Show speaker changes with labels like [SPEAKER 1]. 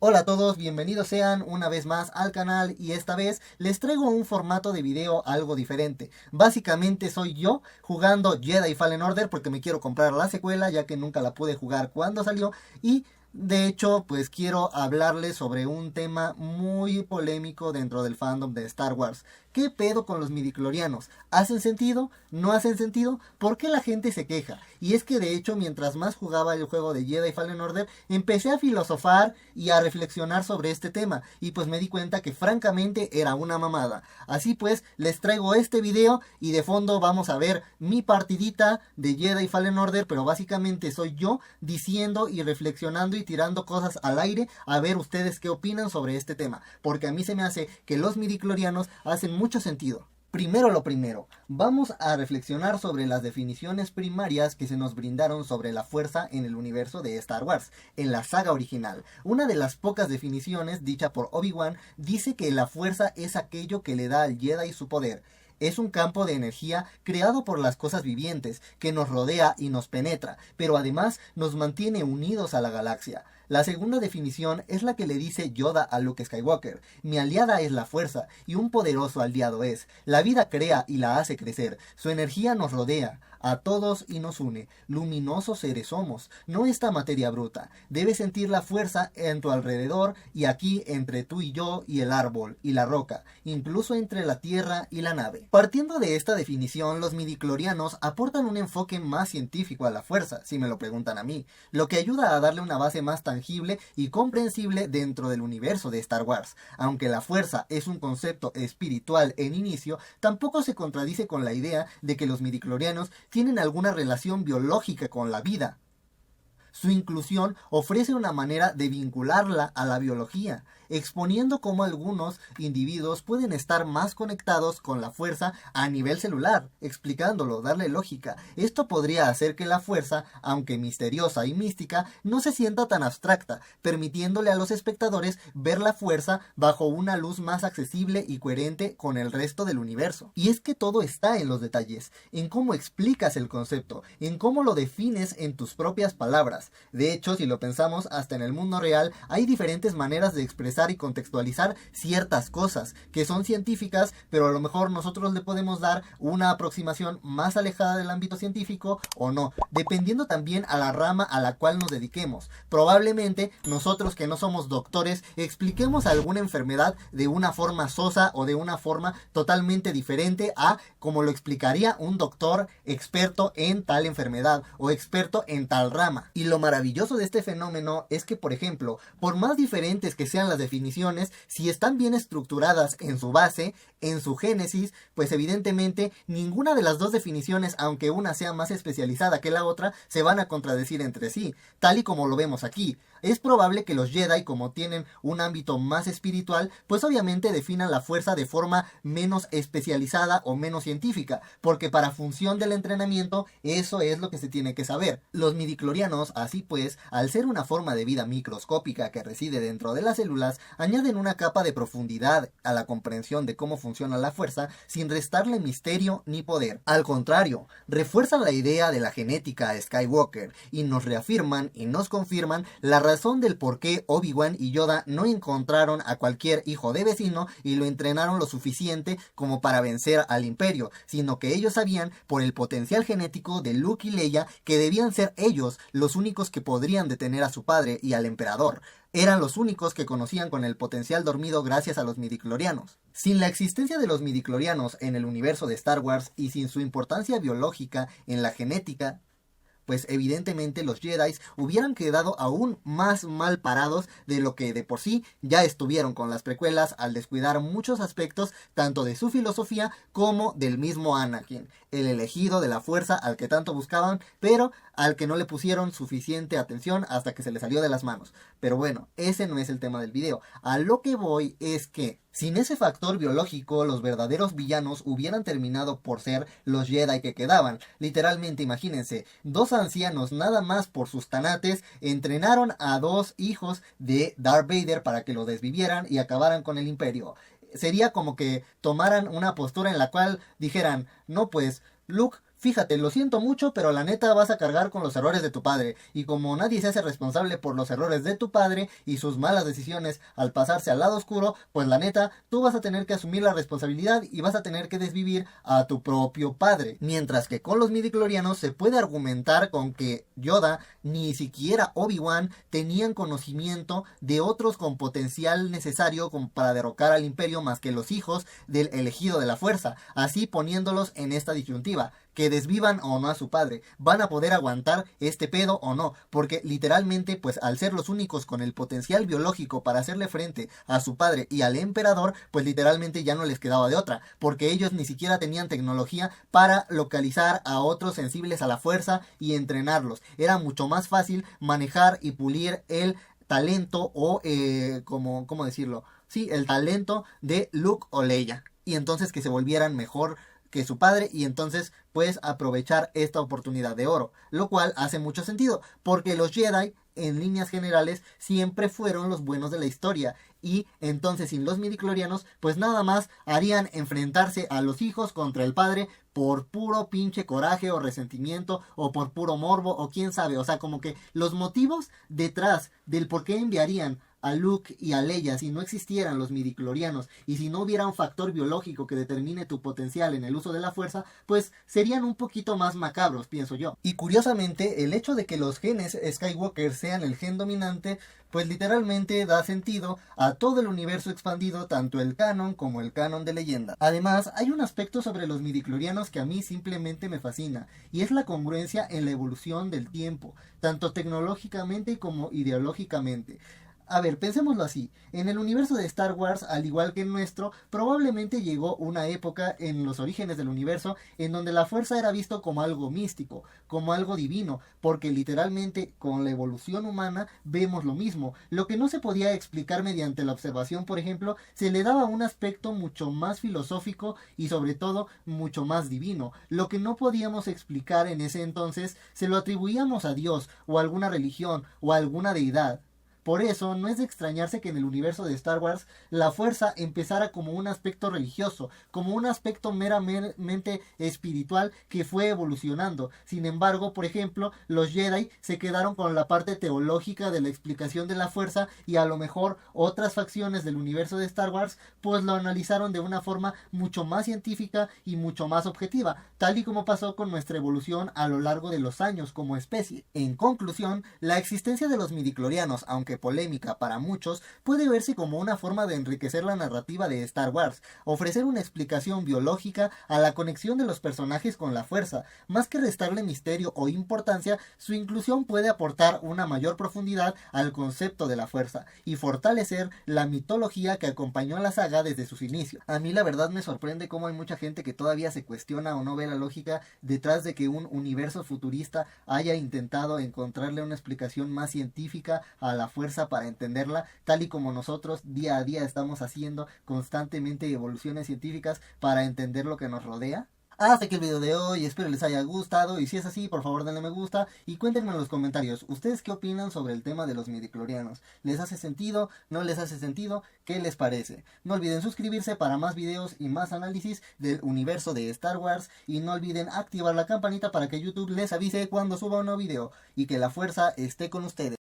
[SPEAKER 1] Hola a todos, bienvenidos sean una vez más al canal y esta vez les traigo un formato de video algo diferente. Básicamente soy yo jugando Jedi Fallen Order porque me quiero comprar la secuela ya que nunca la pude jugar cuando salió y de hecho pues quiero hablarles sobre un tema muy polémico dentro del fandom de Star Wars. ¿Qué pedo con los midichlorianos? ¿Hacen sentido? ¿No hacen sentido? ¿Por qué la gente se queja? Y es que de hecho mientras más jugaba el juego de Jedi Fallen Order empecé a filosofar y a reflexionar sobre este tema y pues me di cuenta que francamente era una mamada. Así pues les traigo este video y de fondo vamos a ver mi partidita de Jedi Fallen Order, pero básicamente soy yo diciendo y reflexionando y tirando cosas al aire a ver ustedes qué opinan sobre este tema, porque a mí se me hace que los midichlorianos hacen mucho sentido. Primero lo primero, vamos a reflexionar sobre las definiciones primarias que se nos brindaron sobre la fuerza en el universo de Star Wars, en la saga original. Una de las pocas definiciones dicha por Obi-Wan dice que la fuerza es aquello que le da al Jedi su poder. Es un campo de energía creado por las cosas vivientes, que nos rodea y nos penetra, pero además nos mantiene unidos a la galaxia. La segunda definición es la que le dice Yoda a Luke Skywalker: mi aliada es la fuerza, y un poderoso aliado es. La vida crea y la hace crecer, su energía nos rodea a todos y nos une. Luminosos seres somos, no esta materia bruta. Debes sentir la fuerza en tu alrededor y aquí entre tú y yo y el árbol y la roca, incluso entre la tierra y la nave. Partiendo de esta definición, los midichlorianos aportan un enfoque más científico a la fuerza, si me lo preguntan a mí, lo que ayuda a darle una base más tangible y comprensible dentro del universo de Star Wars. Aunque la fuerza es un concepto espiritual en inicio, tampoco se contradice con la idea de que los midichlorianos tienen alguna relación biológica con la vida. Su inclusión ofrece una manera de vincularla a la biología, exponiendo cómo algunos individuos pueden estar más conectados con la fuerza a nivel celular, explicándolo, darle lógica. Esto podría hacer que la fuerza, aunque misteriosa y mística, no se sienta tan abstracta, permitiéndole a los espectadores ver la fuerza bajo una luz más accesible y coherente con el resto del universo. Y es que todo está en los detalles, en cómo explicas el concepto, en cómo lo defines en tus propias palabras. De hecho, si lo pensamos, hasta en el mundo real hay diferentes maneras de expresar y contextualizar ciertas cosas que son científicas, pero a lo mejor nosotros le podemos dar una aproximación más alejada del ámbito científico o no, dependiendo también a la rama a la cual nos dediquemos. Probablemente nosotros que no somos doctores expliquemos alguna enfermedad de una forma sosa o de una forma totalmente diferente a como lo explicaría un doctor experto en tal enfermedad o experto en tal rama. Y lo maravilloso de este fenómeno es que, por ejemplo, por más diferentes que sean las definiciones, si están bien estructuradas en su base, en su génesis, pues evidentemente ninguna de las dos definiciones, aunque una sea más especializada que la otra, se van a contradecir entre sí, tal y como lo vemos aquí. Es probable que los Jedi, como tienen un ámbito más espiritual, pues obviamente definan la fuerza de forma menos especializada o menos científica, porque para función del entrenamiento eso es lo que se tiene que saber. Los midichlorianos, así pues, al ser una forma de vida microscópica que reside dentro de las células, añaden una capa de profundidad a la comprensión de cómo funciona la fuerza sin restarle misterio ni poder. Al contrario, refuerzan la idea de la genética a Skywalker y nos reafirman y nos confirman la razón del por qué Obi-Wan y Yoda no encontraron a cualquier hijo de vecino y lo entrenaron lo suficiente como para vencer al Imperio, sino que ellos sabían por el potencial genético de Luke y Leia que debían ser ellos los únicos que podrían detener a su padre y al emperador. Eran los únicos que conocían con el potencial dormido gracias a los midichlorianos. Sin la existencia de los midichlorianos en el universo de Star Wars y sin su importancia biológica en la genética, pues evidentemente los Jedi hubieran quedado aún más mal parados de lo que de por sí ya estuvieron con las precuelas al descuidar muchos aspectos tanto de su filosofía como del mismo Anakin, el elegido de la fuerza al que tanto buscaban, pero al que no le pusieron suficiente atención hasta que se le salió de las manos. Pero bueno, ese no es el tema del video. A lo que voy es que sin ese factor biológico, los verdaderos villanos hubieran terminado por ser los Jedi que quedaban. Literalmente, imagínense, dos ancianos nada más por sus tanates entrenaron a dos hijos de Darth Vader para que lo desvivieran y acabaran con el Imperio. Sería como que tomaran una postura en la cual dijeran, no pues, Luke fíjate, lo siento mucho, pero la neta vas a cargar con los errores de tu padre. Y como nadie se hace responsable por los errores de tu padre y sus malas decisiones al pasarse al lado oscuro, pues la neta, tú vas a tener que asumir la responsabilidad y vas a tener que desvivir a tu propio padre. Mientras que con los midichlorianos se puede argumentar con que Yoda, ni siquiera Obi-Wan, tenían conocimiento de otros con potencial necesario para derrocar al imperio más que los hijos del elegido de la fuerza, así poniéndolos en esta disyuntiva, que desvivan o no a su padre, van a poder aguantar este pedo o no, porque literalmente pues al ser los únicos con el potencial biológico para hacerle frente a su padre y al emperador, pues literalmente ya no les quedaba de otra, porque ellos ni siquiera tenían tecnología para localizar a otros sensibles a la fuerza y entrenarlos. Era mucho más fácil manejar y pulir el talento o ¿cómo decirlo? Sí, el talento de Luke o Leia, y entonces que se volvieran mejor que su padre y entonces pues aprovechar esta oportunidad de oro, lo cual hace mucho sentido porque los Jedi en líneas generales siempre fueron los buenos de la historia y entonces sin los midichlorianos pues nada más harían enfrentarse a los hijos contra el padre por puro pinche coraje o resentimiento o por puro morbo o quién sabe, o sea como que los motivos detrás del por qué enviarían a Luke y a Leia si no existieran los midichlorianos y si no hubiera un factor biológico que determine tu potencial en el uso de la fuerza, pues serían un poquito más macabros, pienso yo. Y curiosamente, el hecho de que los genes Skywalker sean el gen dominante, pues literalmente da sentido a todo el universo expandido, tanto el canon como el canon de leyenda. Además, hay un aspecto sobre los midichlorianos que a mí simplemente me fascina, y es la congruencia en la evolución del tiempo, tanto tecnológicamente como ideológicamente. A ver, pensémoslo así. En el universo de Star Wars, al igual que en nuestro, probablemente llegó una época en los orígenes del universo en donde la fuerza era visto como algo místico, como algo divino, porque literalmente con la evolución humana vemos lo mismo. Lo que no se podía explicar mediante la observación, por ejemplo, se le daba un aspecto mucho más filosófico y sobre todo mucho más divino. Lo que no podíamos explicar en ese entonces se lo atribuíamos a Dios o a alguna religión o a alguna deidad. Por eso, no es de extrañarse que en el universo de Star Wars la fuerza empezara como un aspecto religioso, como un aspecto meramente espiritual que fue evolucionando. Sin embargo, por ejemplo, los Jedi se quedaron con la parte teológica de la explicación de la fuerza y a lo mejor otras facciones del universo de Star Wars pues lo analizaron de una forma mucho más científica y mucho más objetiva, tal y como pasó con nuestra evolución a lo largo de los años como especie. En conclusión, la existencia de los midichlorianos, aunque polémica para muchos, puede verse como una forma de enriquecer la narrativa de Star Wars, ofrecer una explicación biológica a la conexión de los personajes con la fuerza. Más que restarle misterio o importancia, su inclusión puede aportar una mayor profundidad al concepto de la fuerza y fortalecer la mitología que acompañó a la saga desde sus inicios. A mí la verdad me sorprende cómo hay mucha gente que todavía se cuestiona o no ve la lógica detrás de que un universo futurista haya intentado encontrarle una explicación más científica a la fuerza para entenderla, tal y como nosotros día a día estamos haciendo constantemente evoluciones científicas para entender lo que nos rodea. Hasta aquí el video de hoy, espero les haya gustado y si es así, por favor denle me gusta y cuéntenme en los comentarios, ¿ustedes qué opinan sobre el tema de los midichlorianos? ¿Les hace sentido? ¿No les hace sentido? ¿Qué les parece? No olviden suscribirse para más videos y más análisis del universo de Star Wars y no olviden activar la campanita para que YouTube les avise cuando suba un nuevo video y que la fuerza esté con ustedes.